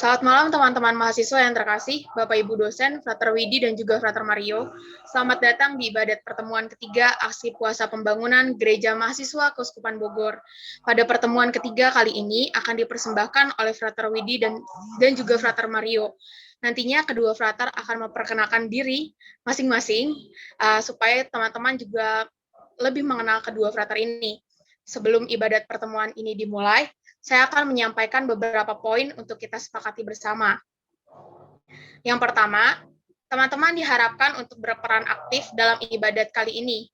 Selamat malam teman-teman mahasiswa yang terkasih, Bapak Ibu dosen, Frater Widi dan juga Frater Mario. Selamat datang di ibadat pertemuan ketiga aksi puasa pembangunan Gereja Mahasiswa Keuskupan Bogor. Pada pertemuan ketiga kali ini akan dipersembahkan oleh Frater Widi dan juga Frater Mario. Nantinya kedua frater akan memperkenalkan diri masing-masing supaya teman-teman juga lebih mengenal kedua frater ini. Sebelum ibadat pertemuan ini dimulai, saya akan menyampaikan beberapa poin untuk kita sepakati bersama. Yang pertama, teman-teman diharapkan untuk berperan aktif dalam ibadat kali ini,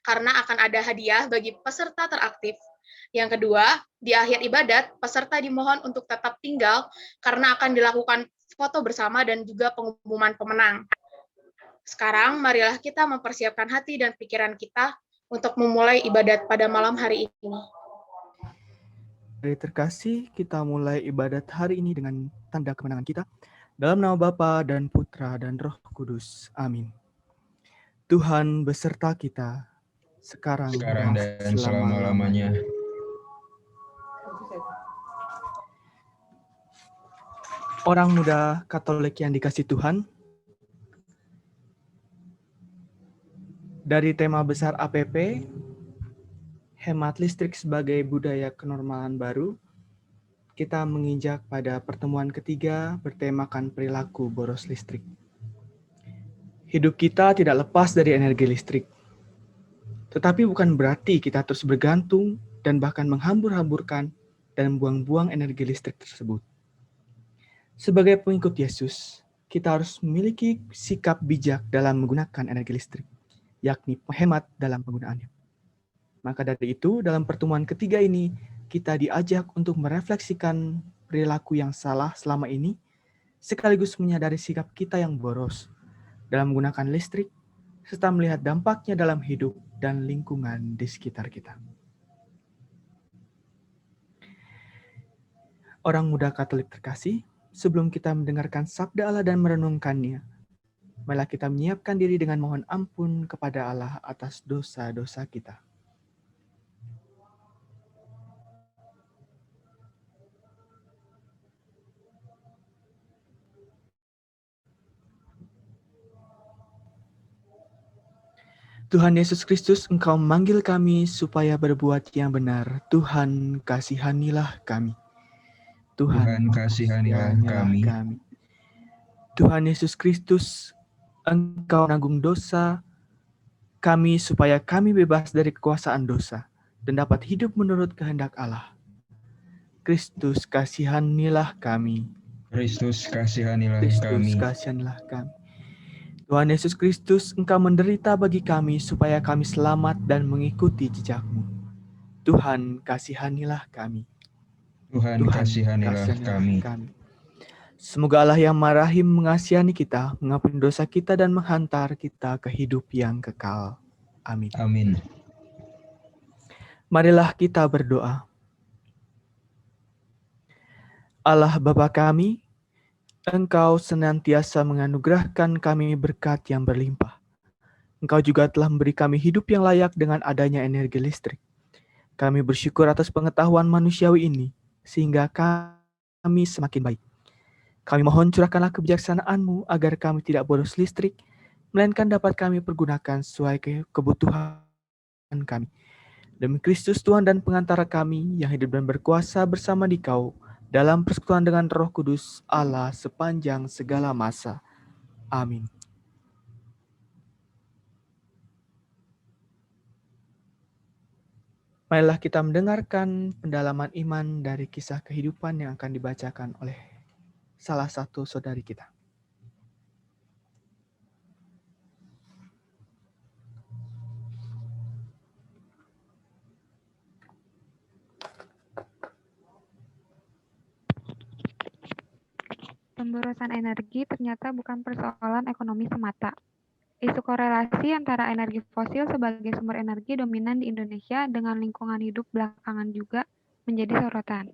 karena akan ada hadiah bagi peserta teraktif. Yang kedua, di akhir ibadat, peserta dimohon untuk tetap tinggal karena akan dilakukan foto bersama dan juga pengumuman pemenang. Sekarang, marilah kita mempersiapkan hati dan pikiran kita untuk memulai ibadat pada malam hari ini. Dari terkasih, kita mulai ibadat hari ini dengan tanda kemenangan kita. Dalam nama Bapa dan Putra dan Roh Kudus. Amin. Tuhan beserta kita, sekarang dan selama-lamanya. Orang muda Katolik yang dikasih Tuhan, dari tema besar APP, hemat listrik sebagai budaya kenormalan baru, kita menginjak pada pertemuan ketiga bertemakan perilaku boros listrik. Hidup kita tidak lepas dari energi listrik. Tetapi bukan berarti kita terus bergantung dan bahkan menghambur-hamburkan dan buang-buang energi listrik tersebut. Sebagai pengikut Yesus, kita harus memiliki sikap bijak dalam menggunakan energi listrik, yakni menghemat dalam penggunaannya. Maka dari itu, dalam pertemuan ketiga ini, kita diajak untuk merefleksikan perilaku yang salah selama ini, sekaligus menyadari sikap kita yang boros dalam menggunakan listrik, serta melihat dampaknya dalam hidup dan lingkungan di sekitar kita. Orang muda Katolik terkasih, sebelum kita mendengarkan sabda Allah dan merenungkannya, marilah kita menyiapkan diri dengan mohon ampun kepada Allah atas dosa-dosa kita. Tuhan Yesus Kristus, Engkau memanggil kami supaya berbuat yang benar. Tuhan, kasihanilah kami. Tuhan, kasihanilah kami. Tuhan Yesus Kristus, Engkau menanggung dosa kami supaya kami bebas dari kekuasaan dosa dan dapat hidup menurut kehendak Allah. Kristus, kasihanilah kami. Kristus, kasihanilah kami. Tuhan Yesus Kristus, Engkau menderita bagi kami supaya kami selamat dan mengikuti jejak-Mu. Tuhan, kasihanilah kami. Tuhan, kasihanilah kami. Semoga Allah yang Maha Rahim mengasihani kita, mengampuni dosa kita dan menghantar kita ke hidup yang kekal. Amin. Amin. Marilah kita berdoa. Allah Bapa kami, Engkau senantiasa menganugerahkan kami berkat yang berlimpah. Engkau juga telah memberi kami hidup yang layak dengan adanya energi listrik. Kami bersyukur atas pengetahuan manusiawi ini, sehingga kami semakin baik. Kami mohon curahkanlah kebijaksanaan-Mu agar kami tidak boros listrik, melainkan dapat kami pergunakan sesuai kebutuhan kami. Demi Kristus Tuhan dan pengantara kami yang hidup dan berkuasa bersama Dikau, dalam persekutuan dengan Roh Kudus Allah sepanjang segala masa. Amin. Marilah kita mendengarkan pendalaman iman dari kisah kehidupan yang akan dibacakan oleh salah satu saudari kita. Pemborosan energi ternyata bukan persoalan ekonomi semata. Isu korelasi antara energi fosil sebagai sumber energi dominan di Indonesia dengan lingkungan hidup belakangan juga menjadi sorotan.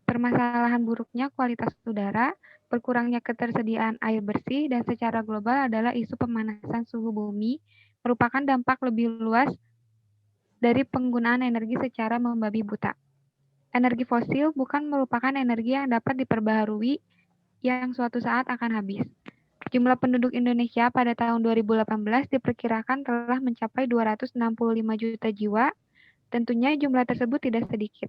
Permasalahan buruknya kualitas udara, berkurangnya ketersediaan air bersih, dan secara global adalah isu pemanasan suhu bumi merupakan dampak lebih luas dari penggunaan energi secara membabi buta. Energi fosil bukan merupakan energi yang dapat diperbaharui yang suatu saat akan habis. Jumlah penduduk Indonesia pada tahun 2018 diperkirakan telah mencapai 265 juta jiwa. Tentunya jumlah tersebut tidak sedikit.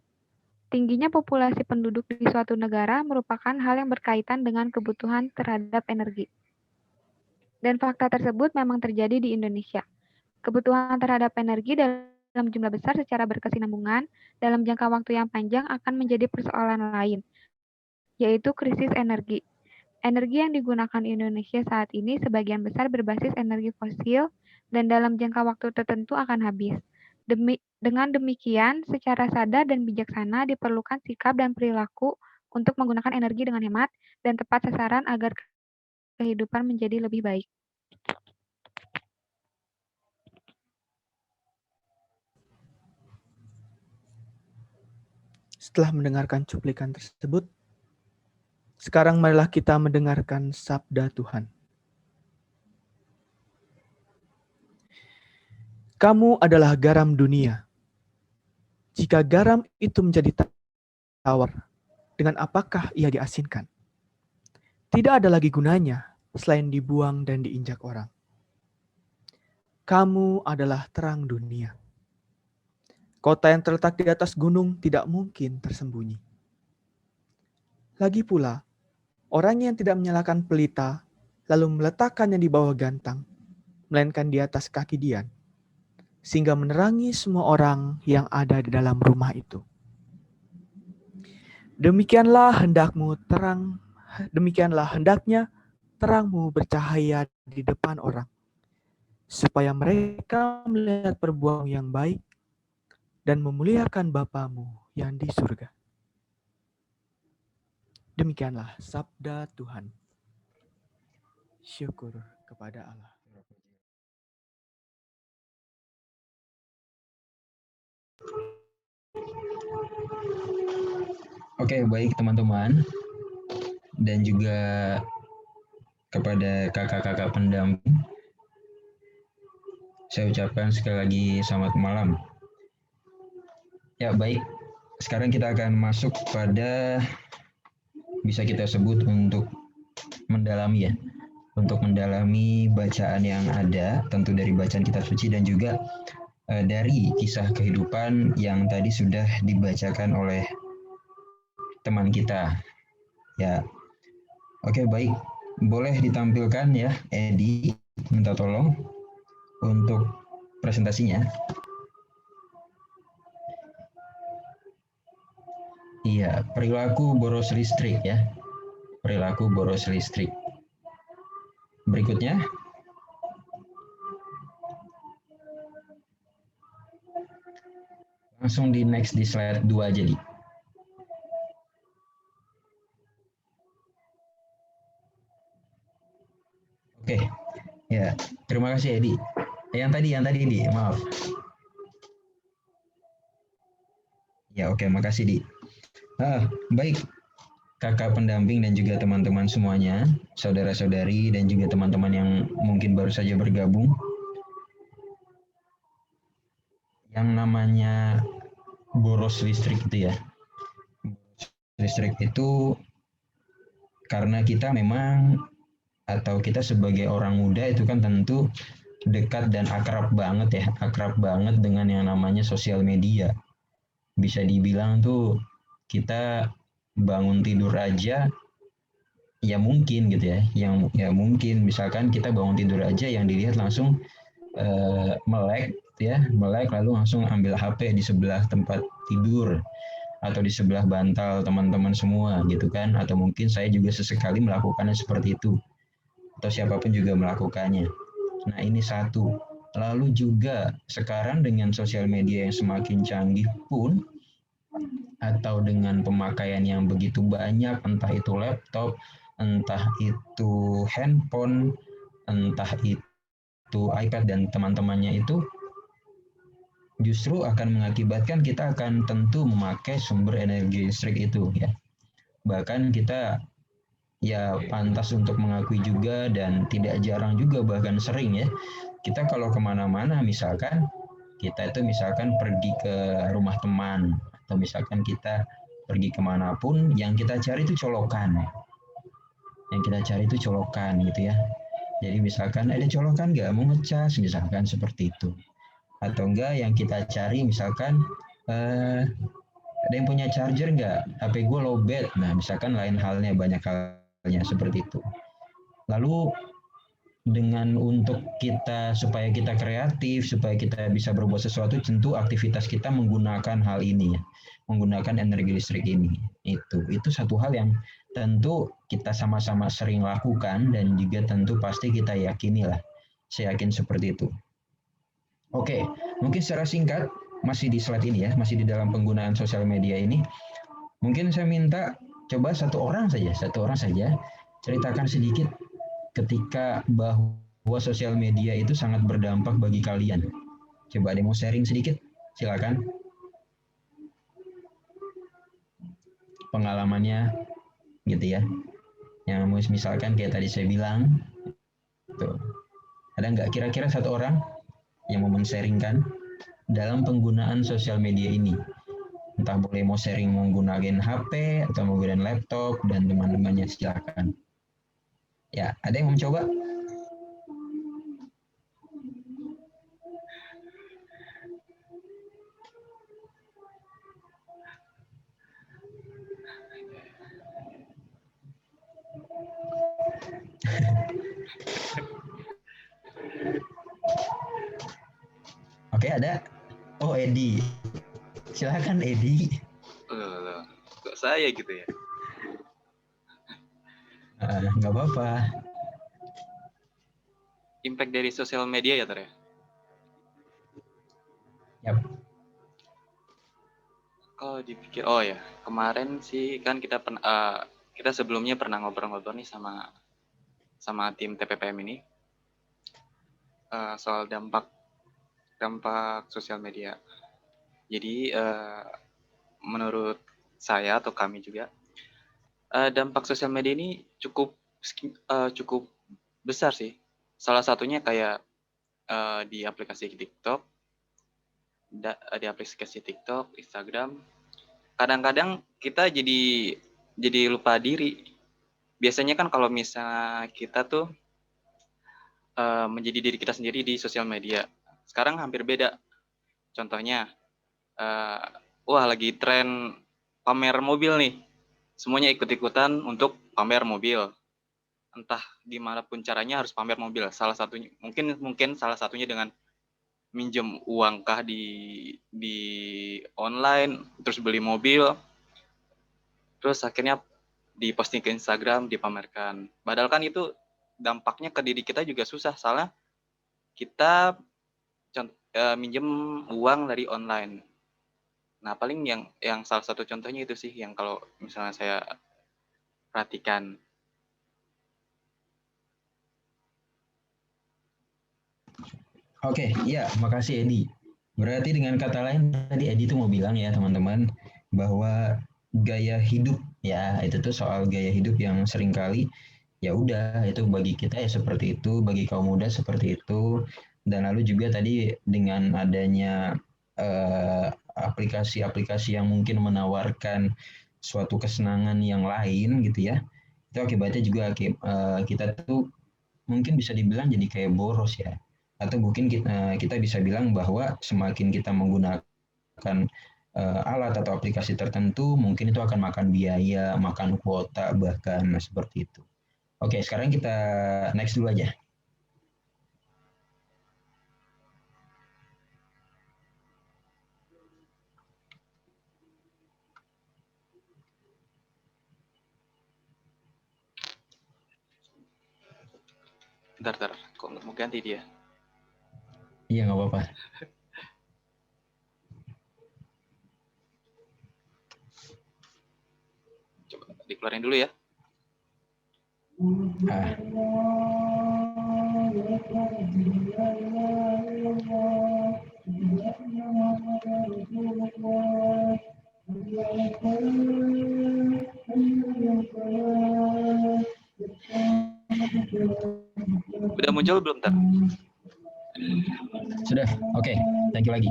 Tingginya populasi penduduk di suatu negara merupakan hal yang berkaitan dengan kebutuhan terhadap energi. Dan fakta tersebut memang terjadi di Indonesia. Kebutuhan terhadap energi dalam jumlah besar secara berkesinambungan dalam jangka waktu yang panjang akan menjadi persoalan lain, yaitu krisis energi. Energi yang digunakan Indonesia saat ini sebagian besar berbasis energi fosil dan dalam jangka waktu tertentu akan habis. Dengan demikian, secara sadar dan bijaksana diperlukan sikap dan perilaku untuk menggunakan energi dengan hemat dan tepat sasaran agar kehidupan menjadi lebih baik. Setelah mendengarkan cuplikan tersebut, sekarang marilah kita mendengarkan sabda Tuhan. Kamu adalah garam dunia. Jika garam itu menjadi tawar, dengan apakah ia diasinkan? Tidak ada lagi gunanya selain dibuang dan diinjak orang. Kamu adalah terang dunia. Kota yang terletak di atas gunung tidak mungkin tersembunyi. Lagi pula, orang yang tidak menyalakan pelita lalu meletakkannya di bawah gantang, melainkan di atas kaki dian, sehingga menerangi semua orang yang ada di dalam rumah itu. Demikianlah hendaknya terangmu bercahaya di depan orang, supaya mereka melihat perbuatanmu yang baik dan memuliakan Bapamu yang di surga. Demikianlah sabda Tuhan. Syukur kepada Allah. Oke, baik teman-teman. Dan juga kepada kakak-kakak pendamping, saya ucapkan sekali lagi selamat malam. Ya, baik. Sekarang kita akan masuk pada, bisa kita sebut untuk mendalami ya. Untuk mendalami bacaan yang ada, tentu dari bacaan kitab suci dan juga dari kisah kehidupan yang tadi sudah dibacakan oleh teman kita. Ya. Oke, baik. Boleh ditampilkan ya, Edi, minta tolong untuk presentasinya. Iya, perilaku boros listrik ya. Perilaku boros listrik. Berikutnya. Langsung di next di slide 2 aja, Di. Oke. Ya, terima kasih, Edi. Yang tadi, Di, maaf. Ya, oke, makasih, Di. Baik, kakak pendamping dan juga teman-teman semuanya, saudara-saudari dan juga teman-teman yang mungkin baru saja bergabung. Yang namanya boros listrik itu ya. Listrik itu karena kita memang, atau kita sebagai orang muda itu kan tentu dekat dan akrab banget dengan yang namanya sosial media. Bisa dibilang tuh kita bangun tidur aja ya mungkin gitu ya, yang ya mungkin misalkan kita bangun tidur aja yang dilihat langsung melek lalu langsung ambil HP di sebelah tempat tidur atau di sebelah bantal teman-teman semua gitu kan, atau mungkin saya juga sesekali melakukannya seperti itu atau siapapun juga melakukannya. Nah, ini satu. Lalu juga sekarang dengan sosial media yang semakin canggih pun, atau dengan pemakaian yang begitu banyak, entah itu laptop, entah itu handphone, entah itu iPad dan teman-temannya itu, justru akan mengakibatkan kita akan tentu memakai sumber energi listrik itu ya. Bahkan kita ya pantas untuk mengakui juga dan tidak jarang juga bahkan sering ya, kita kalau kemana-mana misalkan kita itu misalkan pergi ke rumah teman atau misalkan kita pergi kemanapun, yang kita cari itu colokan. Yang kita cari itu colokan gitu ya. Jadi misalkan ada colokan nggak mau ngecas, misalkan seperti itu. Atau enggak yang kita cari misalkan ada yang punya charger nggak? HP gue lowbat. Nah misalkan lain halnya, banyak halnya seperti itu. Lalu dengan untuk kita supaya kita kreatif, supaya kita bisa berbuat sesuatu, tentu aktivitas kita menggunakan hal ini ya, menggunakan energi listrik ini. Itu satu hal yang tentu kita sama-sama sering lakukan dan juga tentu pasti kita yakini lah. Saya yakin seperti itu. Oke, mungkin secara singkat masih di slide ini ya, masih di dalam penggunaan sosial media ini. Mungkin saya minta coba satu orang saja ceritakan sedikit ketika bahwa sosial media itu sangat berdampak bagi kalian. Coba ada yang mau sharing sedikit? Silakan. Pengalamannya gitu ya. Yang misalkan kayak tadi saya bilang, tuh. Ada nggak kira-kira satu orang yang mau men-sharingkan dalam penggunaan sosial media ini? Entah boleh mau sharing menggunakan HP atau menggunakan laptop dan teman-temannya, silakan. Ya, ada yang mau mencoba? Oke, ada. Oh, Edi. Silakan, Edi. Kok saya gitu ya? Nggak apa-apa. Impact dari sosial media ya, Ter ya? Yap. Kalau dipikir, oh ya, kemarin sih kan kita sebelumnya pernah ngobrol-ngobrol nih sama tim TPPM ini soal dampak sosial media. Jadi menurut saya atau kami juga, dampak sosial media ini cukup besar sih. Salah satunya kayak di aplikasi TikTok, Instagram. Kadang-kadang kita jadi lupa diri. Biasanya kan kalau misalnya kita tuh menjadi diri kita sendiri di sosial media. Sekarang hampir beda. Contohnya, wah lagi tren pamer mobil nih. Semuanya ikut-ikutan untuk pamer mobil. Entah gimana pun caranya harus pamer mobil. Salah satunya mungkin salah satunya dengan minjem uang kah di online, terus beli mobil, terus akhirnya diposting ke Instagram, dipamerkan. Padahal kan itu dampaknya ke diri kita juga susah, soalnya kita minjem uang dari online. Nah, paling yang salah satu contohnya itu sih yang kalau misalnya saya perhatikan. Oke, ya, makasih Edi. Berarti dengan kata lain tadi Edi itu mau bilang ya teman-teman bahwa gaya hidup ya, itu tuh soal gaya hidup yang seringkali ya udah itu bagi kita ya seperti itu, bagi kaum muda seperti itu. Dan lalu juga tadi dengan adanya aplikasi-aplikasi yang mungkin menawarkan suatu kesenangan yang lain gitu ya, itu akibatnya juga kita tuh mungkin bisa dibilang jadi kayak boros ya, atau mungkin kita bisa bilang bahwa semakin kita menggunakan alat atau aplikasi tertentu, mungkin itu akan makan biaya, makan kuota bahkan seperti itu. Oke, sekarang kita next dulu aja. Bentar, kok nggak mau ganti dia? Iya, nggak apa-apa. Coba dikeluarin dulu ya. Udah muncul belum, Ter? Sudah, oke. Thank you lagi.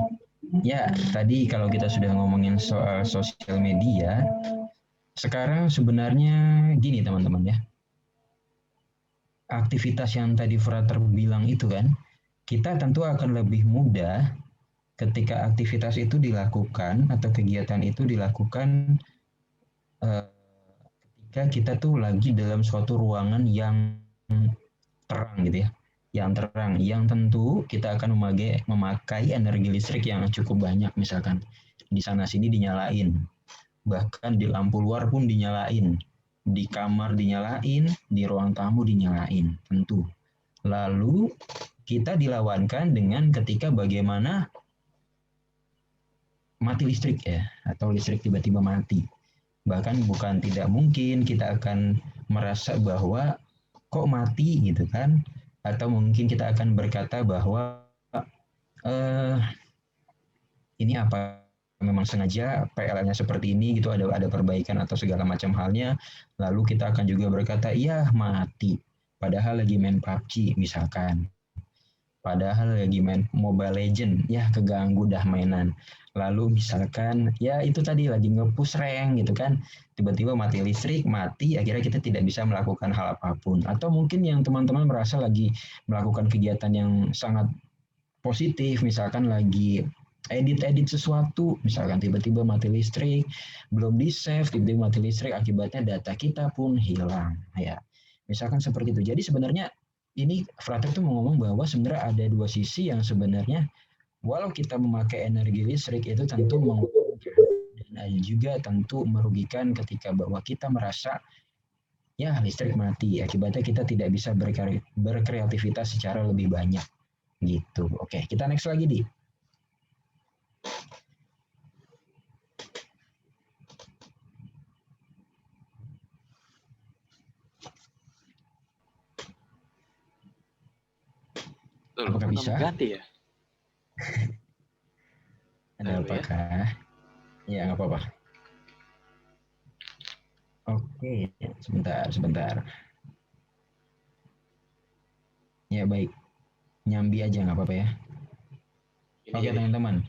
Ya, tadi kalau kita sudah ngomongin soal sosial media, sekarang sebenarnya gini teman-teman ya. aktivitas yang tadi Frater bilang itu kan, kita tentu akan lebih mudah ketika aktivitas itu dilakukan atau kegiatan itu dilakukan ketika kita tuh lagi dalam suatu ruangan yang terang gitu ya, yang terang, yang tentu kita akan memakai energi listrik yang cukup banyak, misalkan di sana sini dinyalain, bahkan di lampu luar pun dinyalain, di kamar dinyalain, di ruang tamu dinyalain, tentu. Lalu kita dilawankan dengan ketika bagaimana mati listrik ya, atau listrik tiba-tiba mati. Bahkan bukan tidak mungkin kita akan merasa bahwa kok mati gitu kan, atau mungkin kita akan berkata bahwa ini apa memang sengaja PLN-nya seperti ini gitu, ada perbaikan atau segala macam halnya, lalu kita akan juga berkata iya mati padahal lagi main PUBG misalkan, padahal lagi main Mobile Legend, ya keganggu dah mainan. Lalu misalkan ya itu tadi lagi nge-push rank gitu kan, tiba-tiba mati listrik, mati, akhirnya kita tidak bisa melakukan hal apapun. Atau mungkin yang teman-teman merasa lagi melakukan kegiatan yang sangat positif, misalkan lagi edit sesuatu, misalkan tiba-tiba mati listrik, belum di save, tiba-tiba mati listrik, akibatnya data kita pun hilang ya. Misalkan seperti itu. Jadi sebenarnya ini Frater tuh mau ngomong bahwa sebenarnya ada dua sisi yang sebenarnya walau kita memakai energi listrik itu tentu menguntungkan dan juga tentu merugikan ketika bahwa kita merasa ya listrik mati, akibatnya kita tidak bisa berkreativitas secara lebih banyak gitu. Oke, kita next lagi di. Apakah bisa? Ganti ya? Ada apakah? Ya, nggak apa-apa. Oke, sebentar. Ya, baik. Nyambi aja nggak apa-apa ya. Oke, teman-teman.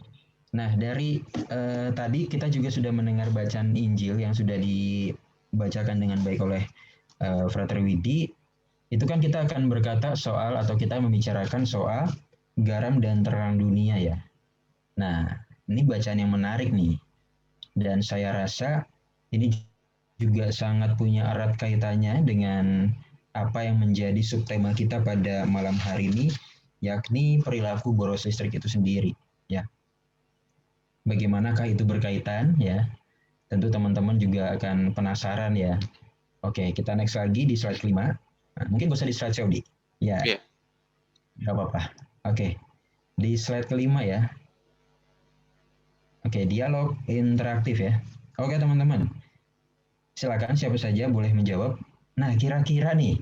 Nah, dari tadi kita juga sudah mendengar bacaan Injil yang sudah dibacakan dengan baik oleh Frater Widi. Itu kan kita akan berkata soal atau kita membicarakan soal garam dan terang dunia ya. Nah, ini bacaan yang menarik nih. Dan saya rasa ini juga sangat punya erat kaitannya dengan apa yang menjadi subtema kita pada malam hari ini, yakni perilaku boros listrik itu sendiri ya. Bagaimanakah itu berkaitan ya? Tentu teman-teman juga akan penasaran ya. Oke, kita next lagi di slide kelima. Nah, mungkin bisa di slide show di. Ya. Yeah. Gak apa-apa. Oke. Di slide kelima ya. Oke, dialog interaktif ya. Oke, teman-teman. Silakan siapa saja boleh menjawab. Nah, kira-kira nih,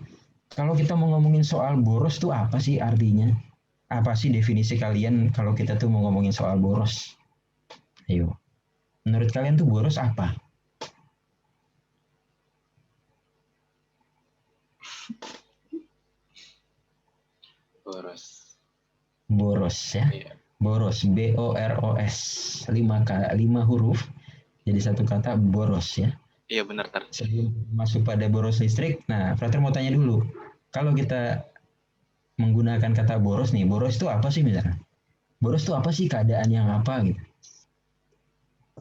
kalau kita mau ngomongin soal boros tuh apa sih artinya? Apa sih definisi kalian kalau kita tuh mau ngomongin soal boros? Ayo. Menurut kalian tuh boros apa? Boros ya. Iya. Boros, B-O-R-O-S. 5 huruf. Jadi satu kata boros ya. Iya benar, Tar. Sebelum masuk pada boros listrik, nah Frater mau tanya dulu. Kalau kita menggunakan kata boros nih, boros itu apa sih misalnya? Boros itu apa sih, keadaan yang apa gitu?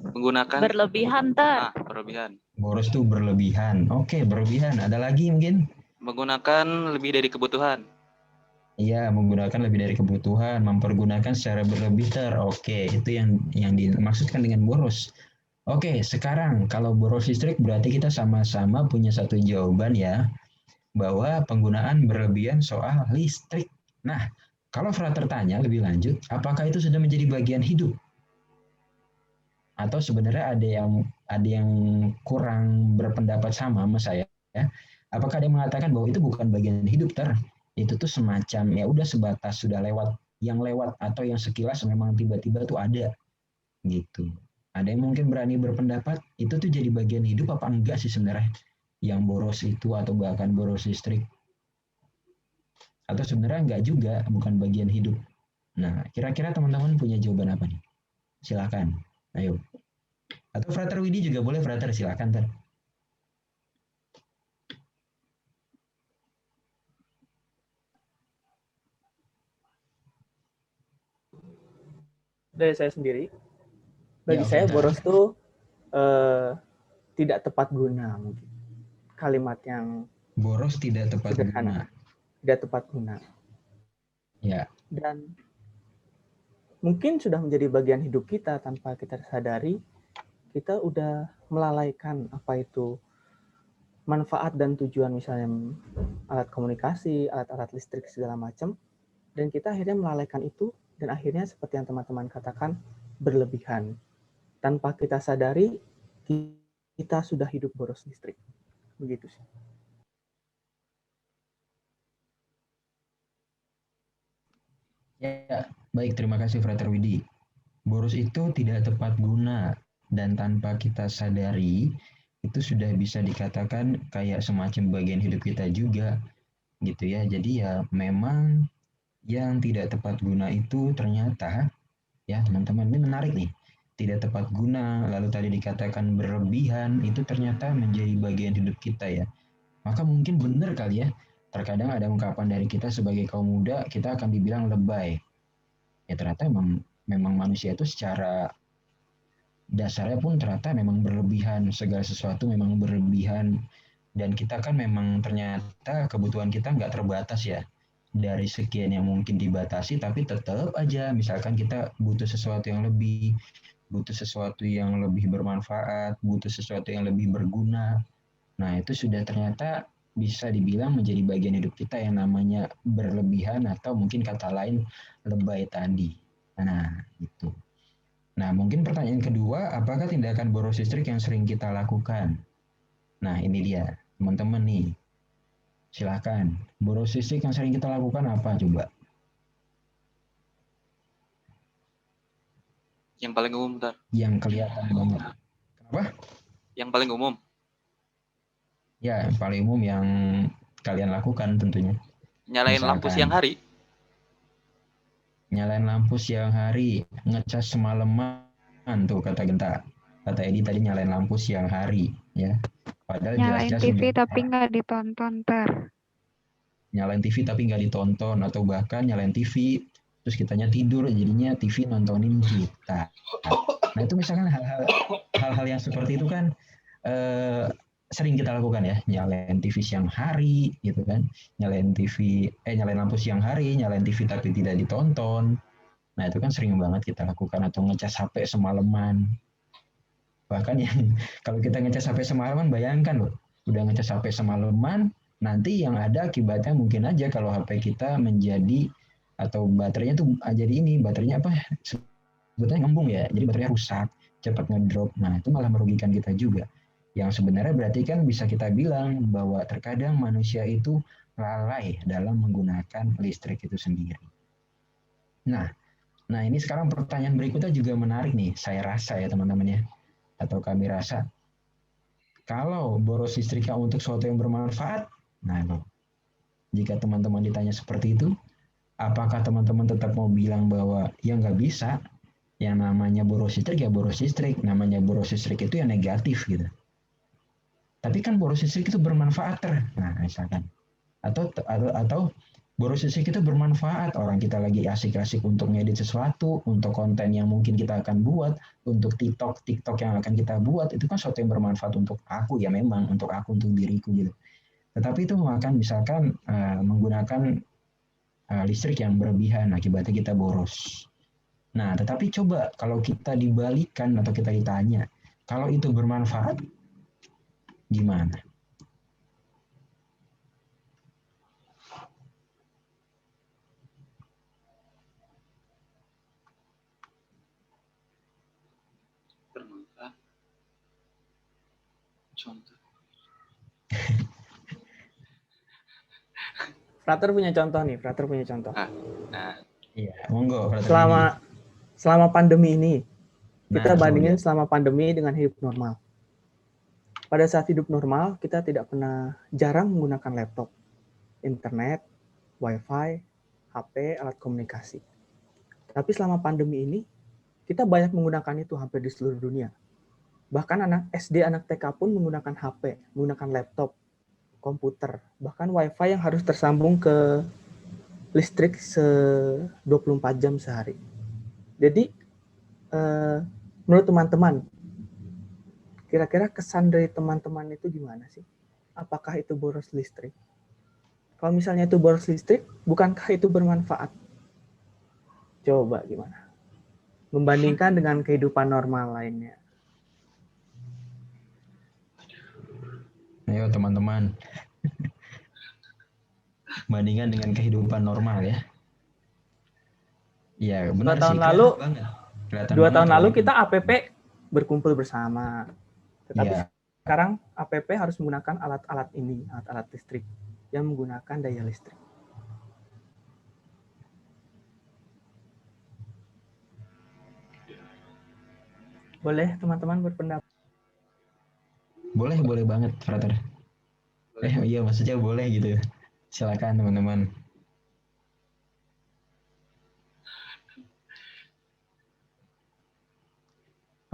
Menggunakan berlebihan, Tar. Berlebihan. Boros itu berlebihan. Oke, berlebihan. Ada lagi mungkin? Menggunakan lebih dari kebutuhan. Iya, menggunakan lebih dari kebutuhan, mempergunakan secara berlebih, Tar. Oke, itu yang dimaksudkan dengan boros. Oke, sekarang kalau boros listrik berarti kita sama-sama punya satu jawaban ya, bahwa penggunaan berlebihan soal listrik. Nah, kalau Frater tanya lebih lanjut, apakah itu sudah menjadi bagian hidup? Atau sebenarnya ada yang kurang berpendapat sama saya ya? Apakah ada yang mengatakan bahwa itu bukan bagian hidup, Tar? Itu tuh semacam ya udah sebatas sudah lewat, yang lewat atau yang sekilas memang tiba-tiba tuh ada gitu. Ada yang mungkin berani berpendapat itu tuh jadi bagian hidup apa enggak sih sebenarnya yang boros itu atau bahkan boros listrik, atau sebenarnya enggak juga, bukan bagian hidup. Nah, kira-kira teman-teman punya jawaban apa nih? Silakan, ayo. Atau Frater Widi juga boleh, Frater silakan, Ter. dari saya sendiri, Ya, bagi oke, saya Tar. boros tuh tidak tepat guna mungkin. Kalimat yang Boros tidak tepat sederhana, guna. tidak tepat guna. Ya, Dan mungkin sudah menjadi bagian hidup kita tanpa kita sadari, kita udah melalaikan apa itu manfaat dan tujuan misalnya alat komunikasi, alat-alat listrik segala macam, dan kita akhirnya melalaikan itu dan akhirnya seperti yang teman-teman katakan berlebihan. Tanpa kita sadari, kita sudah hidup boros listrik. Begitu sih. ya, baik, terima kasih Frater Widi. Boros itu tidak tepat guna dan tanpa kita sadari itu sudah bisa dikatakan kayak semacam bagian hidup kita juga gitu ya. Jadi ya memang yang tidak tepat guna itu ternyata ya teman-teman, ini menarik nih. Tidak tepat guna, lalu tadi dikatakan berlebihan, itu ternyata menjadi bagian hidup kita ya. Maka mungkin benar kali ya, terkadang ada ungkapan dari kita sebagai kaum muda, kita akan dibilang lebay. Ya ternyata memang manusia itu secara dasarnya pun ternyata memang berlebihan, segala sesuatu memang berlebihan. Dan kita kan memang ternyata kebutuhan kita nggak terbatas ya. Dari sekian yang mungkin dibatasi, tapi tetap aja misalkan kita butuh sesuatu yang lebih, butuh sesuatu yang lebih bermanfaat, butuh sesuatu yang lebih berguna. Nah, itu sudah ternyata bisa dibilang menjadi bagian hidup kita yang namanya berlebihan atau mungkin kata lain lebay tadi. Nah, itu. Nah, mungkin pertanyaan kedua, apakah tindakan boros listrik yang sering kita lakukan? Nah, ini dia, teman-teman nih. Silakan. Boros listrik yang sering kita lakukan apa coba? Yang paling umum, Tar. Yang kelihatan banget. Kenapa? Yang paling umum. Ya, yang paling umum yang kalian lakukan tentunya. Nyalain lampu Misalkan, siang hari. nyalain lampu siang hari, ngecas semalaman tuh kata Genta. Kata Edi tadi nyalain lampu siang hari, ya. Padahal Nyalain jelas-jelas TV udah tapi nggak ditonton, nyalain TV tapi nggak ditonton, atau bahkan nyalain TV terus kitanya tidur jadinya TV nontonin kita. Nah itu misalkan hal-hal yang seperti itu kan sering kita lakukan ya, nyalain TV siang hari gitu kan, nyalain lampu siang hari, nyalain TV tapi tidak ditonton. Nah itu kan sering banget kita lakukan, atau ngecas HP semalaman. Bahkan yang kalau kita ngecas HP semalaman, bayangkan loh, udah ngecas HP semalaman, nanti yang ada akibatnya mungkin aja kalau HP kita menjadi atau baterainya tuh jadi ini, baterainya apa sebetulnya ngembung ya, jadi baterainya rusak, cepat ngedrop. Nah itu malah merugikan kita juga. Yang sebenarnya berarti kan bisa kita bilang bahwa terkadang manusia itu lalai dalam menggunakan listrik itu sendiri. Nah ini sekarang pertanyaan berikutnya juga menarik nih, saya rasa ya teman-teman ya, atau kami rasa. Kalau boros listriknya untuk sesuatu yang bermanfaat, nah jika teman-teman ditanya seperti itu, apakah teman-teman tetap mau bilang bahwa ya nggak bisa, yang namanya boros listrik ya boros listrik, namanya boros listrik itu yang negatif gitu. Tapi kan boros listrik itu bermanfaat nah misalkan, atau boros listrik itu bermanfaat, orang kita lagi asik-asik untuk ngedit sesuatu, untuk konten yang mungkin kita akan buat, untuk TikTok yang akan kita buat, itu kan sesuatu yang bermanfaat untuk aku ya, memang untuk aku, untuk diriku gitu. Tetapi itu akan misalkan menggunakan listrik yang berlebihan, akibatnya kita boros. Nah, tetapi coba kalau kita dibalikan atau kita ditanya, kalau itu bermanfaat, gimana? Bermanfaat. Contoh. Frater punya contoh nih, Frater punya contoh. Nah, iya, monggo. Selama pandemi ini, kita Nah, bandingin selama pandemi dengan hidup normal. Pada saat hidup normal, kita tidak pernah, jarang menggunakan laptop, internet, wifi, HP, alat komunikasi. Tapi selama pandemi ini, kita banyak menggunakan itu hampir di seluruh dunia. Bahkan anak SD, anak TK pun menggunakan HP, menggunakan laptop, komputer, bahkan wifi yang harus tersambung ke listrik 24 jam sehari. Jadi menurut teman-teman, kira-kira kesan dari teman-teman itu gimana sih? Apakah itu boros listrik? Kalau misalnya itu boros listrik, bukankah itu bermanfaat? Coba gimana? Membandingkan dengan kehidupan normal lainnya. Ayo teman-teman, bandingkan dengan kehidupan normal ya. Iya benar sih. 2 tahun lalu kita APP berkumpul bersama. Tetapi sekarang APP harus menggunakan alat-alat ini, alat-alat listrik yang menggunakan daya listrik. Boleh teman-teman berpendapat? Boleh banget, Frater. Iya maksudnya boleh gitu. Silakan teman-teman.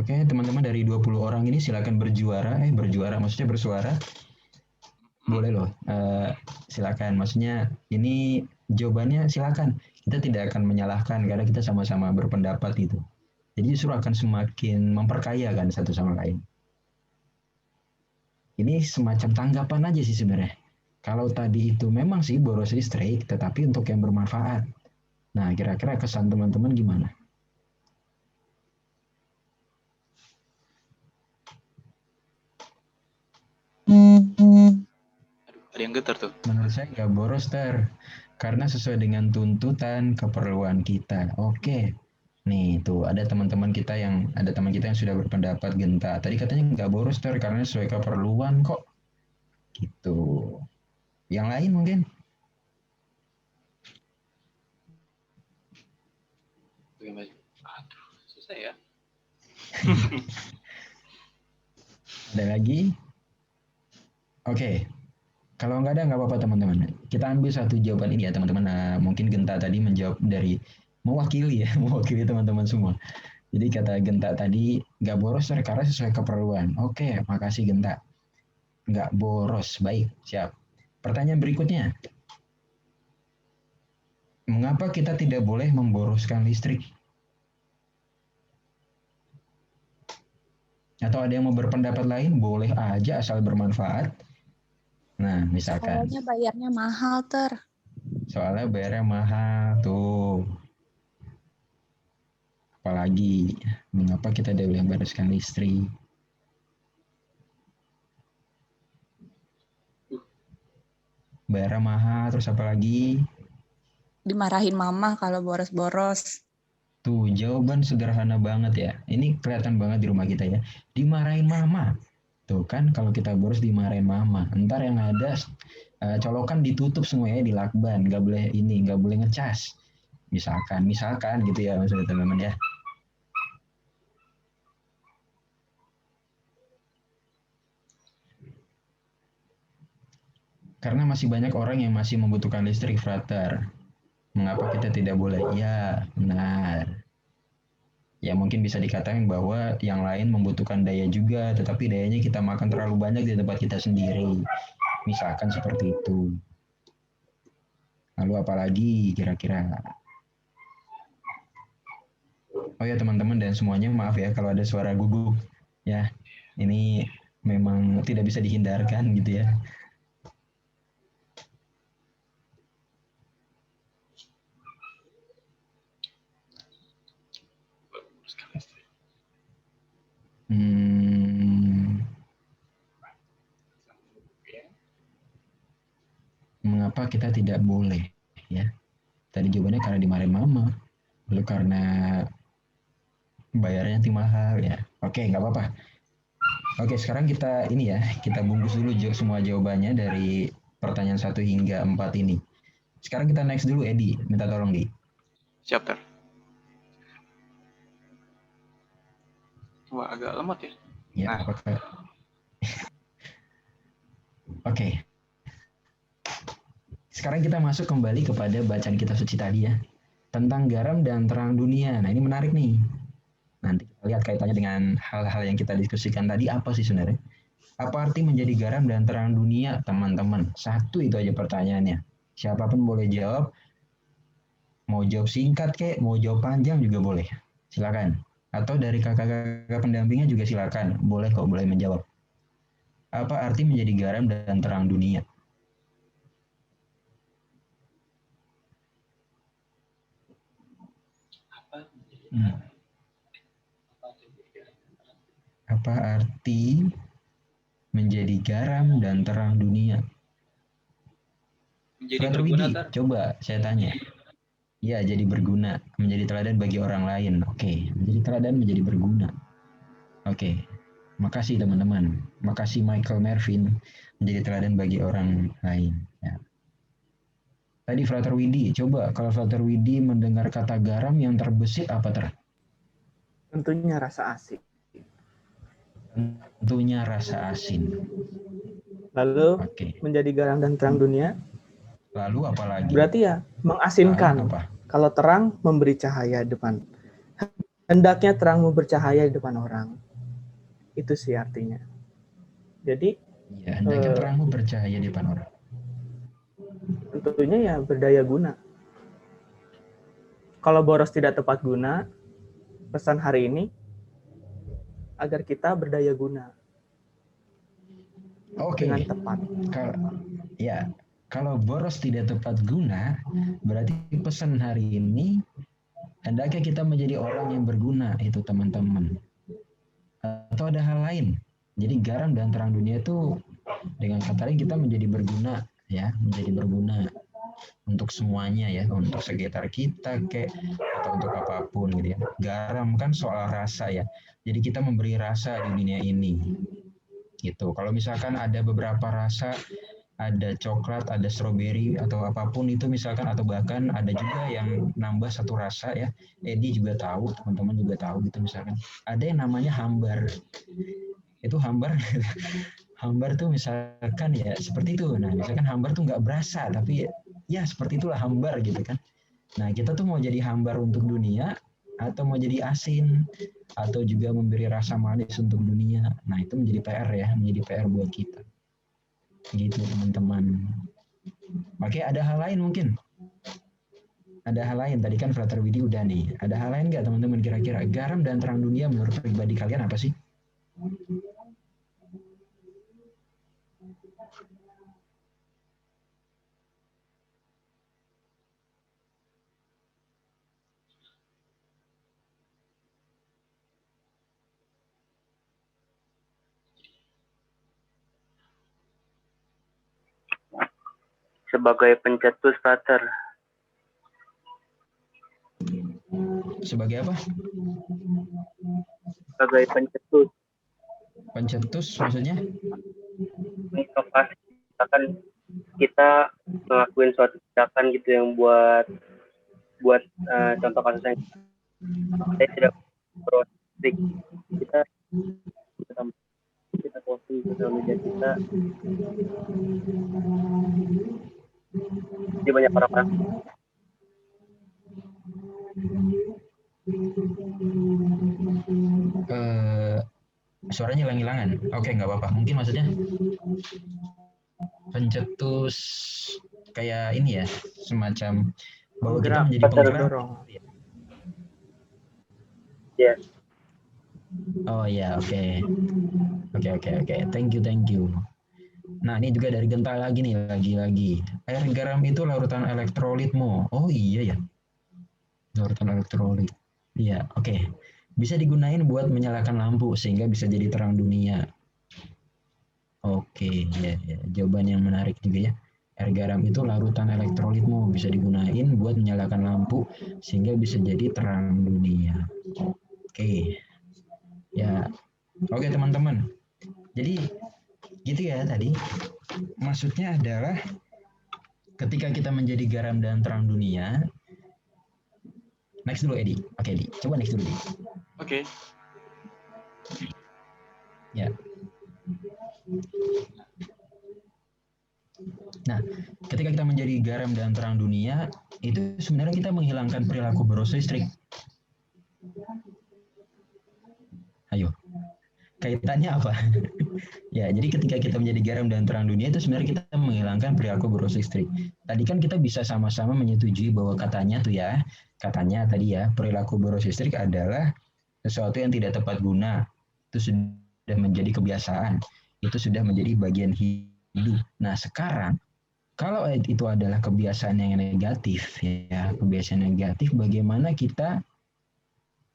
Oke, teman-teman dari 20 orang ini silakan berjuara maksudnya bersuara. Boleh loh. Silakan. Maksudnya ini jawabannya silakan. Kita tidak akan menyalahkan karena kita sama-sama berpendapat gitu. Jadi justru akan semakin memperkaya kan satu sama lain. Ini semacam tanggapan aja sih sebenarnya. Kalau tadi itu memang sih boros listrik, tetapi untuk yang bermanfaat. Nah, kira-kira kesan teman-teman gimana? Aduh, ada yang getar tuh. Menurut saya nggak boros, karena sesuai dengan tuntutan keperluan kita. Oke. Nih, tuh ada teman kita yang sudah berpendapat Genta. Tadi katanya nggak boros, karena sesuai keperluan kok. Gitu. Yang lain mungkin? Aduh, susah ya. Ada lagi? Oke. Kalau nggak ada, nggak apa-apa teman-teman. Kita ambil satu jawaban ini ya teman-teman. Nah, mungkin Genta tadi menjawab dari mewakili teman-teman semua. Jadi kata Genta tadi nggak boros karena sesuai keperluan. Oke, makasih Genta. Nggak boros, baik, siap. Pertanyaan berikutnya. Mengapa kita tidak boleh memboroskan listrik? Atau ada yang mau berpendapat lain? Boleh aja asal bermanfaat. Nah, misalkan. Soalnya bayarnya mahal, Soalnya bayarnya mahal, tuh. Apalagi, mengapa kita tidak boleh memboroskan listrik? Bayarnya mahal, terus apa lagi? Dimarahin mama kalau boros-boros. Tuh, jawaban sederhana banget ya. Ini kelihatan banget di rumah kita ya. Dimarahin mama. Tuh kan, kalau kita boros dimarahin mama. Ntar yang ada colokan ditutup semuanya di lakban. Nggak boleh ngecas. Misalkan gitu ya maksudnya teman-teman ya. Karena masih banyak orang yang masih membutuhkan listrik, Frater. Mengapa kita tidak boleh? Ya, benar. Ya mungkin bisa dikatakan bahwa yang lain membutuhkan daya juga, tetapi dayanya kita makan terlalu banyak di tempat kita sendiri. Misalkan seperti itu. Lalu apalagi kira-kira? Oh ya teman-teman dan semuanya, maaf ya kalau ada suara gugup. Ya, ini memang tidak bisa dihindarkan gitu ya. Mengapa kita tidak boleh ya? Tadi jawabannya karena dimarahin mama, lalu karena bayarnya nanti mahal ya. Oke, nggak apa-apa. Oke, sekarang kita bungkus dulu semua jawabannya dari pertanyaan 1 hingga 4 ini. Sekarang kita next dulu, Edi, minta tolong Di. Siap, Ter. Wah, agak lemot ya. Ya, apakah? Oke. Sekarang kita masuk kembali kepada bacaan kitab suci tadi ya. Tentang garam dan terang dunia. Nah, ini menarik nih. Nanti kita lihat kaitannya dengan hal-hal yang kita diskusikan tadi apa sih sebenarnya. Apa arti menjadi garam dan terang dunia, teman-teman? Satu itu aja pertanyaannya. Siapapun boleh jawab. Mau jawab singkat kek, mau jawab panjang juga boleh. Silakan. Atau dari kakak-kakak pendampingnya juga silakan, boleh kok, boleh menjawab. Apa arti menjadi garam dan terang dunia? Apa arti menjadi garam dan terang dunia? Menjadi Frater berguna, Widi, Tar. coba saya tanya. Ya, jadi berguna, menjadi teladan bagi orang lain. Oke, menjadi teladan, menjadi berguna. Oke, makasih teman-teman. Makasih Michael Mervin, menjadi teladan bagi orang lain. Ya. Tadi Frater Widi, coba kalau Frater Widi mendengar kata garam yang terbesit apa ter? Tentunya rasa asin. Tentunya rasa asin. Lalu Oke. menjadi garam dan terang dunia, Lalu apa lagi? berarti ya mengasinkan. Apa? Kalau terang memberi cahaya depan. Hendaknya terang bercahaya di depan orang. Itu sih artinya. Jadi Ya, hendaknya terangmu bercahaya di depan orang. tentunya ya berdaya guna. Kalau boros tidak tepat guna, pesan hari ini agar kita berdaya guna Oke. dengan tepat. Kalau boros tidak tepat guna, berarti pesan hari ini hendaknya kita menjadi orang yang berguna, itu teman-teman. Atau ada hal lain. Jadi garam dan terang dunia itu dengan kata lain kita menjadi berguna, ya, menjadi berguna untuk semuanya ya, untuk sekitar kita atau untuk apapun gitu ya. Garam kan soal rasa ya. Jadi kita memberi rasa di dunia ini. Gitu. Kalau misalkan ada beberapa rasa, ada coklat, ada stroberi atau apapun itu misalkan, atau bahkan ada juga yang nambah satu rasa ya. Edi juga tahu, teman-teman juga tahu gitu misalkan. Ada yang namanya hambar. Itu hambar hambar tuh misalkan ya seperti itu. Nah, misalkan hambar tuh nggak berasa, tapi ya seperti itulah hambar gitu kan. Nah, kita tuh mau jadi hambar untuk dunia atau mau jadi asin atau juga memberi rasa manis untuk dunia. Nah, itu menjadi PR ya, menjadi PR buat kita. Gitu teman-teman. Oke, ada hal lain mungkin? Ada hal lain, tadi kan Frater Widi udah nih. Ada hal lain nggak teman-teman kira-kira? Garam dan terang dunia menurut pribadi kalian apa sih? Sebagai pencetus, Frater. Sebagai apa? Sebagai pencetus. Pencetus maksudnya? Inovasi. Misalkan kita ngelakuin suatu tindakan gitu yang buat contoh kasusnya saya tidak berotik, kita posting di sosial media kita, jadi banyak orang-orang suaranya hilang-hilangan. Oke, nggak apa-apa. Mungkin maksudnya pencetus kayak ini ya, semacam bahwa kita menjadi penggerak. Ya. Oh ya, oke. Thank you. Nah, ini juga dari Genta lagi nih, lagi-lagi. Air garam itu larutan elektrolit, Mo. Oh iya ya. Larutan elektrolit. Iya, oke. Bisa digunain buat menyalakan lampu sehingga bisa jadi terang dunia. Oke, ya. Jawaban yang menarik juga ya. Air garam itu larutan elektrolit, Mo. Bisa digunain buat menyalakan lampu sehingga bisa jadi terang dunia. Oke. Ya. Oke, teman-teman. Jadi gitu ya tadi. Maksudnya adalah ketika kita menjadi garam dan terang dunia. Next dulu Edi. Oke, Edi. Coba next dulu, Edi. Oke. Ya. Nah, ketika kita menjadi garam dan terang dunia, itu sebenarnya kita menghilangkan perilaku boros listrik. Ayo. Kaitannya apa? Ya, jadi ketika kita menjadi garam dan terang dunia itu sebenarnya kita menghilangkan perilaku boros listrik. Tadi kan kita bisa sama-sama menyetujui bahwa katanya tadi ya, perilaku boros listrik adalah Sesuatu yang tidak tepat guna itu sudah menjadi kebiasaan, itu sudah menjadi bagian hidup. Nah, sekarang kalau itu adalah kebiasaan yang negatif, ya, kebiasaan negatif, bagaimana kita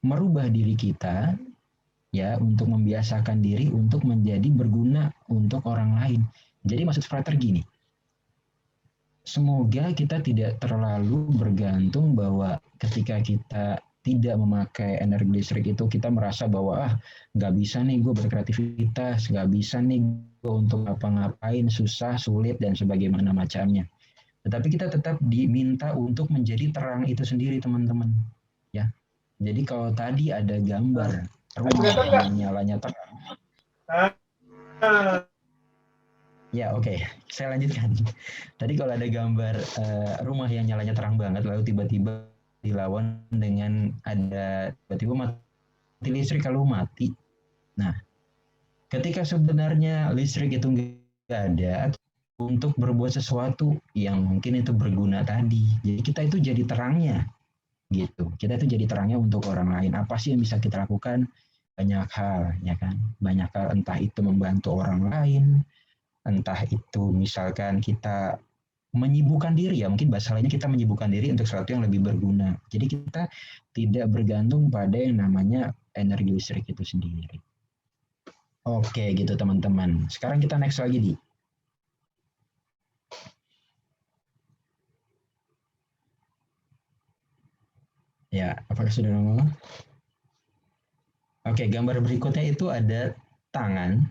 merubah diri kita, ya, untuk membiasakan diri untuk menjadi berguna untuk orang lain. Jadi maksud frater gini, semoga kita tidak terlalu bergantung bahwa ketika kita tidak memakai energi listrik itu kita merasa bahwa nggak bisa nih gue berkreativitas, nggak bisa nih gue untuk apa-ngapain, susah, sulit, dan sebagaimana macamnya. Tetapi kita tetap diminta untuk menjadi terang itu sendiri, teman-teman. Ya, jadi kalau tadi ada gambar rumah yang nyalanya terang, ya oke, saya lanjutkan. Tadi kalau ada gambar rumah yang nyalanya terang banget, lalu tiba-tiba dilawan dengan ada tiba-tiba mati listrik kalau mati. Nah, ketika sebenarnya listrik itu nggak ada untuk berbuat sesuatu yang mungkin itu berguna tadi. Jadi kita itu jadi terangnya, gitu. Kita itu jadi terangnya untuk orang lain. Apa sih yang bisa kita lakukan? Banyak hal, ya kan? Banyak hal, entah itu membantu orang lain, entah itu misalkan kita menyibukkan diri, ya mungkin bahasa lainnya kita menyibukkan diri untuk sesuatu yang lebih berguna. Jadi kita tidak bergantung pada yang namanya energi listrik itu sendiri. Oke gitu teman-teman. Sekarang kita next lagi di. Ya, apakah sudah nongol? Oke, gambar berikutnya itu ada tangan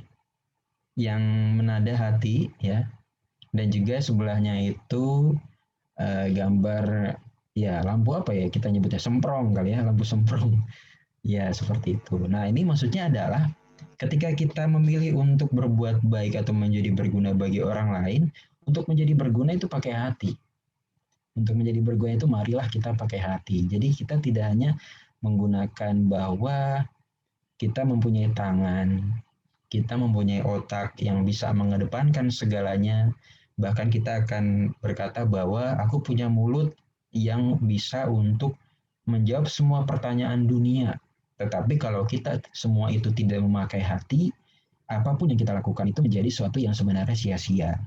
yang menada hati, ya. Dan juga sebelahnya itu gambar ya lampu apa ya kita nyebutnya, semprong kali ya, lampu semprong. Ya seperti itu. Nah ini maksudnya adalah ketika kita memilih untuk berbuat baik atau menjadi berguna bagi orang lain, untuk menjadi berguna itu pakai hati. Untuk menjadi berguna itu marilah kita pakai hati. Jadi kita tidak hanya menggunakan bahwa kita mempunyai tangan, kita mempunyai otak yang bisa mengedepankan segalanya. Bahkan kita akan berkata bahwa aku punya mulut yang bisa untuk menjawab semua pertanyaan dunia. Tetapi kalau kita semua itu tidak memakai hati, apapun yang kita lakukan itu menjadi sesuatu yang sebenarnya sia-sia.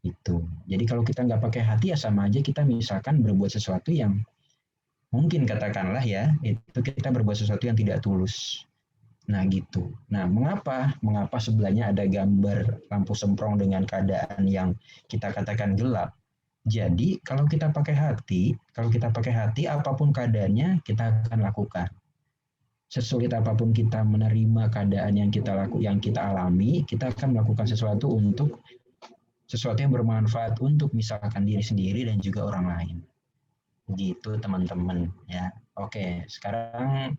Itu. Jadi kalau kita nggak pakai hati ya sama aja kita misalkan berbuat sesuatu yang mungkin katakanlah ya, itu kita berbuat sesuatu yang tidak tulus. Nah gitu. Nah mengapa sebelahnya ada gambar lampu semprong dengan keadaan yang kita katakan gelap? Jadi kalau kita pakai hati, apapun keadaannya kita akan lakukan. Sesulit apapun kita menerima keadaan yang kita alami, kita akan melakukan sesuatu yang bermanfaat untuk misalkan diri sendiri dan juga orang lain. Gitu teman-teman ya. Oke, sekarang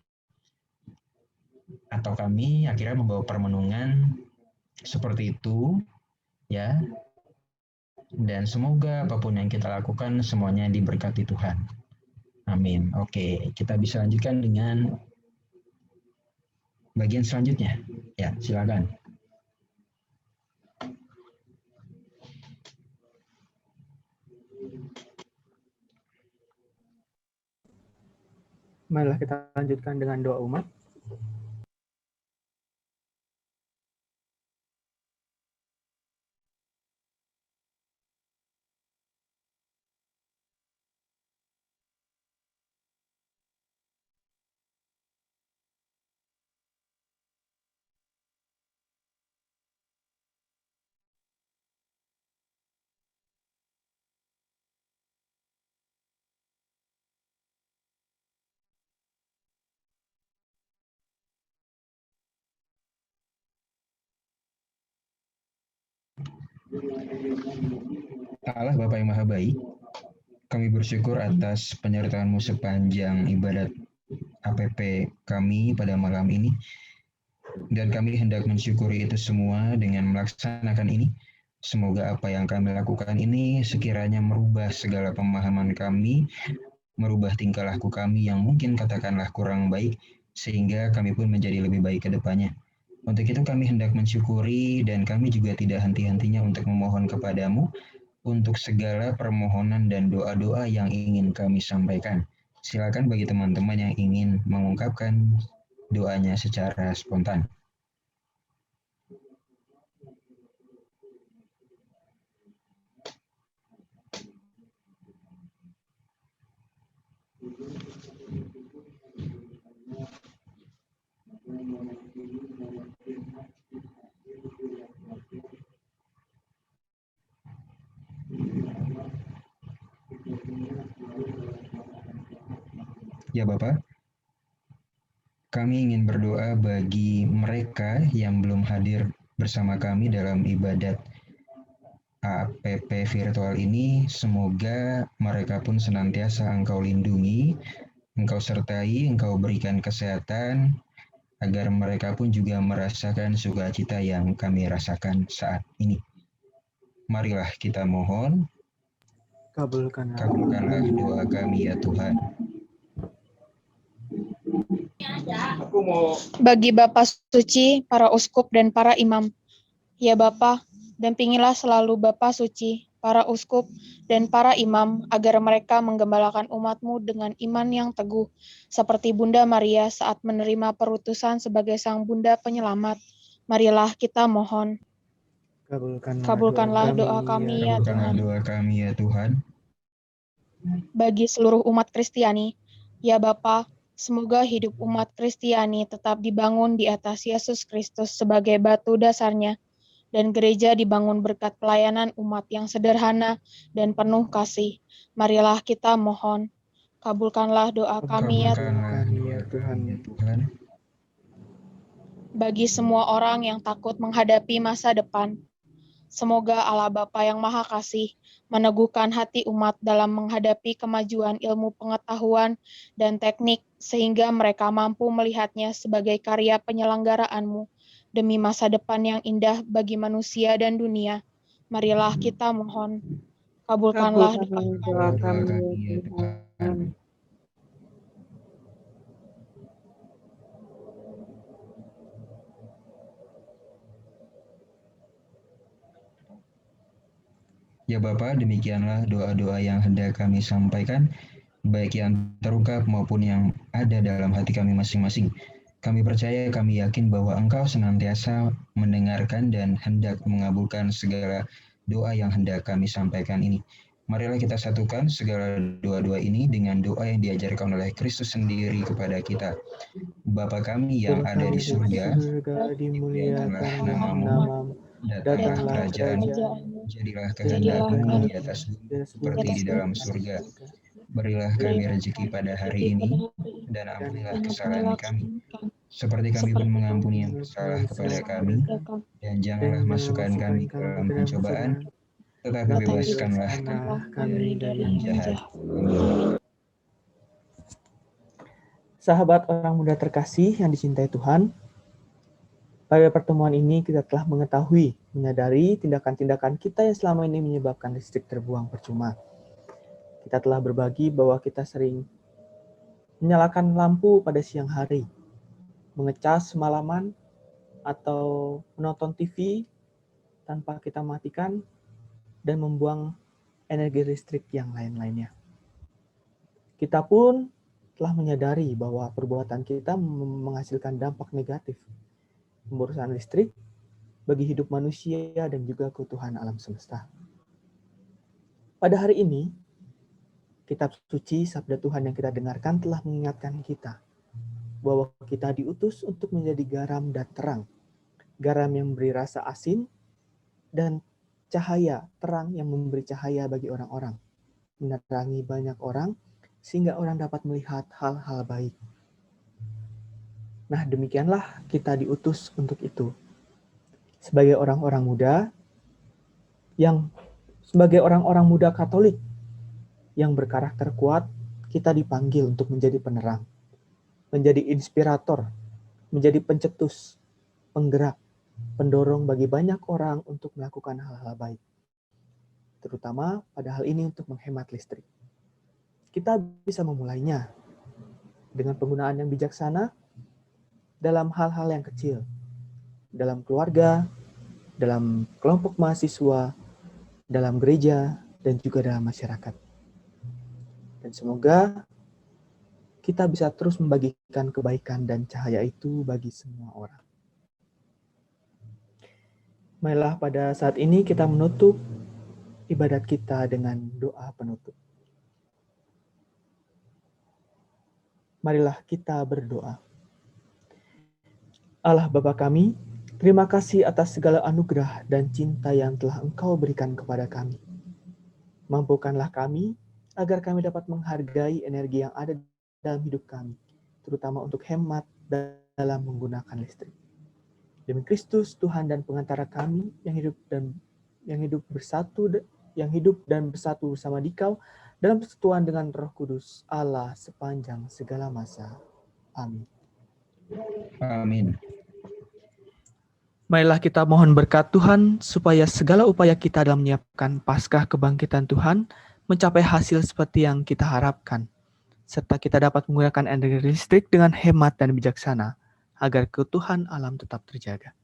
atau kami akhirnya membawa permenungan seperti itu ya, dan semoga apapun yang kita lakukan semuanya diberkati Tuhan, amin. Oke, kita bisa lanjutkan dengan bagian selanjutnya ya, silakan. Marilah kita lanjutkan dengan doa umat. Allah Bapa yang Maha Baik, kami bersyukur atas penyertaan-Mu sepanjang ibadat APP kami pada malam ini. Dan kami hendak mensyukuri itu semua dengan melaksanakan ini. Semoga apa yang kami lakukan ini sekiranya merubah segala pemahaman kami, merubah tingkah laku kami yang mungkin katakanlah kurang baik, sehingga kami pun menjadi lebih baik ke depannya. Untuk itu kami hendak mensyukuri dan kami juga tidak henti-hentinya untuk memohon kepadamu untuk segala permohonan dan doa-doa yang ingin kami sampaikan. Silakan bagi teman-teman yang ingin mengungkapkan doanya secara spontan. Ya Bapak, kami ingin berdoa bagi mereka yang belum hadir bersama kami dalam ibadat APP virtual ini. Semoga mereka pun senantiasa Engkau lindungi, Engkau sertai, Engkau berikan kesehatan, agar mereka pun juga merasakan sukacita yang kami rasakan saat ini. Marilah kita mohon, kabulkanlah doa kami ya Tuhan. Bagi Bapak Suci, para uskup dan para imam, ya Bapa, dampingilah selalu Bapak Suci, para uskup dan para imam, agar mereka menggembalakan umat-Mu dengan iman yang teguh, seperti Bunda Maria saat menerima perutusan sebagai Sang Bunda Penyelamat. Marilah kita mohon. Kabulkanlah doa kami ya Kabulkanlah Tuhan. doa kami ya Tuhan. Bagi seluruh umat Kristiani, ya Bapa, semoga hidup umat Kristiani tetap dibangun di atas Yesus Kristus sebagai batu dasarnya, dan gereja dibangun berkat pelayanan umat yang sederhana dan penuh kasih. Marilah kita mohon. Kabulkanlah doa kami ya Tuhan. Kabulkanlah doa kami ya Tuhan. Bagi semua orang yang takut menghadapi masa depan, semoga Allah Bapa yang Maha Kasih meneguhkan hati umat dalam menghadapi kemajuan ilmu pengetahuan dan teknik, sehingga mereka mampu melihatnya sebagai karya penyelenggaraanmu demi masa depan yang indah bagi manusia dan dunia. Marilah kita mohon. Kabulkanlah doa kami. Doa kami ya Tuhan. Ya Bapa, demikianlah doa-doa yang hendak kami sampaikan, baik yang terungkap maupun yang ada dalam hati kami masing-masing. Kami percaya, kami yakin bahwa Engkau senantiasa mendengarkan dan hendak mengabulkan segala doa yang hendak kami sampaikan ini. Marilah kita satukan segala doa-doa ini dengan doa yang diajarkan oleh Kristus sendiri kepada kita. Bapa kami yang ada di surga, dimuliakanlah namamu, datanglah kerajaanmu, jadilah kehendak-Mu di atas bumi seperti di dalam surga. Berilah kami rezeki pada hari ini, dan ampunilah kesalahan kami, seperti kami pun mengampuni yang bersalah kepada kami, dan janganlah masukkan kami ke dalam pencobaan, tetapi bebaskanlah kami dari yang jahat. Amin. Sahabat orang muda terkasih yang dicintai Tuhan, pada pertemuan ini kita telah mengetahui, menyadari tindakan-tindakan kita yang selama ini menyebabkan listrik terbuang percuma. Kita telah berbagi bahwa kita sering menyalakan lampu pada siang hari, mengecas semalaman, atau menonton TV tanpa kita matikan, dan membuang energi listrik yang lain-lainnya. Kita pun telah menyadari bahwa perbuatan kita menghasilkan dampak negatif, pemborosan listrik bagi hidup manusia dan juga keutuhan alam semesta. Pada hari ini, kitab suci Sabda Tuhan yang kita dengarkan telah mengingatkan kita bahwa kita diutus untuk menjadi garam dan terang. Garam yang memberi rasa asin dan cahaya terang yang memberi cahaya bagi orang-orang. Menerangi banyak orang sehingga orang dapat melihat hal-hal baik. Nah, demikianlah kita diutus untuk itu. Sebagai orang-orang muda, sebagai orang-orang muda Katolik yang berkarakter kuat, kita dipanggil untuk menjadi penerang, menjadi inspirator, menjadi pencetus, penggerak, pendorong bagi banyak orang untuk melakukan hal-hal baik. Terutama pada hal ini untuk menghemat listrik. Kita bisa memulainya dengan penggunaan yang bijaksana dalam hal-hal yang kecil, dalam keluarga, dalam kelompok mahasiswa, dalam gereja, dan juga dalam masyarakat. Dan semoga kita bisa terus membagikan kebaikan dan cahaya itu bagi semua orang. Marilah pada saat ini kita menutup ibadat kita dengan doa penutup. Marilah kita berdoa. Allah Bapa kami, terima kasih atas segala anugerah dan cinta yang telah Engkau berikan kepada kami. Mampukanlah kami agar kami dapat menghargai energi yang ada dalam hidup kami, terutama untuk hemat dalam menggunakan listrik. Demi Kristus, Tuhan dan pengantara kami yang hidup dan bersatu bersama Dikau dalam persekutuan dengan Roh Kudus, Allah sepanjang segala masa. Amin. Amin. Marilah kita mohon berkat Tuhan supaya segala upaya kita dalam menyiapkan Paskah kebangkitan Tuhan mencapai hasil seperti yang kita harapkan, serta kita dapat menggunakan energi listrik dengan hemat dan bijaksana, agar keutuhan alam tetap terjaga.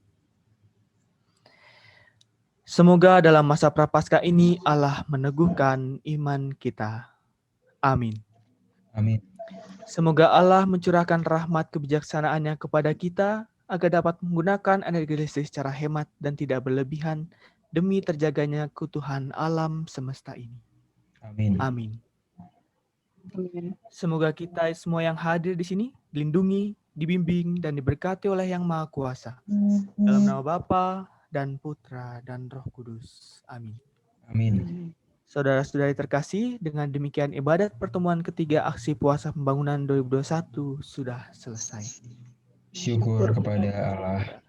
Semoga dalam masa Prapaskah ini Allah meneguhkan iman kita. Amin. Amin. Semoga Allah mencurahkan rahmat kebijaksanaannya kepada kita, agar dapat menggunakan energi listrik secara hemat dan tidak berlebihan demi terjaganya keutuhan alam semesta ini. Amin. Amin. Semoga kita semua yang hadir di sini dilindungi, dibimbing, dan diberkati oleh Yang Maha Kuasa. Dalam nama Bapa dan Putra dan Roh Kudus. Amin. Amin. Saudara-saudari terkasih, dengan demikian ibadat pertemuan ketiga aksi puasa pembangunan 2021 sudah selesai. Syukur kepada Allah.